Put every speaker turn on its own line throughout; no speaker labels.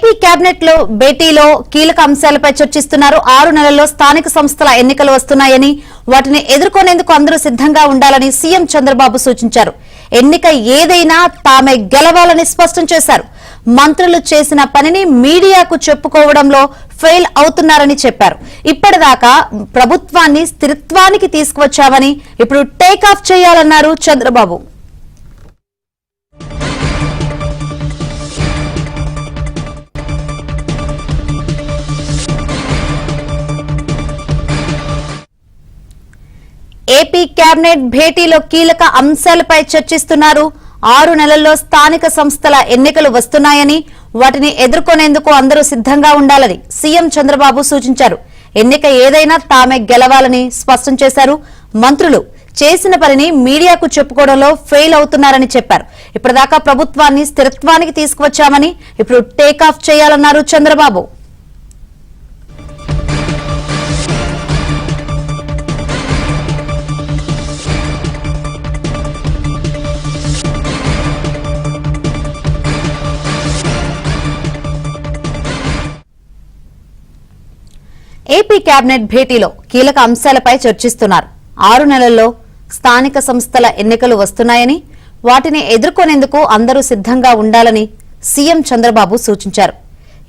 AP cabinet లో భేటీలో కీలక అంశాలపై చర్చిస్తున్నారు. 6 నెలల్లో స్థానిక సంస్థల ఎన్నికలు వస్తున్నాయని వాటిని ఎదుర్కొనేందుకు అందరూ సిద్ధంగా ఉండాలని సీఎం చంద్రబాబు సూచించారు. ఎన్నిక ఏదైనా తామే గెలవాలని స్పష్టం చేశారు. మంత్రులు చేసిన పనిని మీడియాకు చెప్పుకోవడంలో ఫెయిల్ అవుతున్నారని చెప్పారు. ఇప్పటిదాకా ప్రభుత్వాన్ని స్థిరత్వానికి తీసుకువచ్చామని ఇప్పుడు టేక్ ఆఫ్ చేయాలన్నారు చంద్రబాబు. ఏపీ కేబినెట్ భేటీలో కీలక అంశాలపై చర్చిస్తున్నారు. 6 నెలల్లో స్థానిక సంస్థల ఎన్నికలు వస్తున్నాయని వాటిని ఎదుర్కొనేందుకు అందరూ సిద్ధంగా ఉండాలని సీఎం చంద్రబాబు సూచించారు. ఎన్నిక ఏదైనా తామే గెలవాలని స్పష్టం చేశారు. మంత్రులు చేసిన పనిని మీడియాకు చెప్పుకోవడంలో ఫెయిల్ అవుతున్నారని చెప్పారు. ఇప్పటిదాకా ప్రభుత్వాన్ని స్థిరత్వానికి తీసుకువచ్చామని ఇప్పుడు టేక్ ఆఫ్ చేయాలన్నారు చంద్రబాబు. ఏపీ కేబినెట్ భేటీలో కీలక అంశాలపై చర్చిస్తున్నారు. 6 నెలల్లో స్థానిక సంస్థల ఎన్నికలు వస్తున్నాయని వాటిని ఎదుర్కొనేందుకు అందరూ సిద్ధంగా ఉండాలని సీఎం చంద్రబాబు సూచించారు.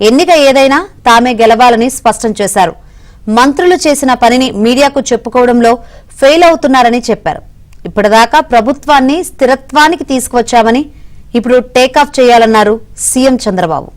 ఎన్నిక ఏదైనా తామే గెలవాలని స్పష్టం చేశారు. మంత్రులు చేసిన పనిని మీడియాకు చెప్పుకోవడంలో ఫెయిల్ అవుతున్నారని చెప్పారు. ఇప్పటిదాకా ప్రభుత్వాన్ని స్థిరత్వానికి తీసుకువచ్చామని ఇప్పుడు టేక్ ఆఫ్ చేయాలన్నారు సీఎం చంద్రబాబు.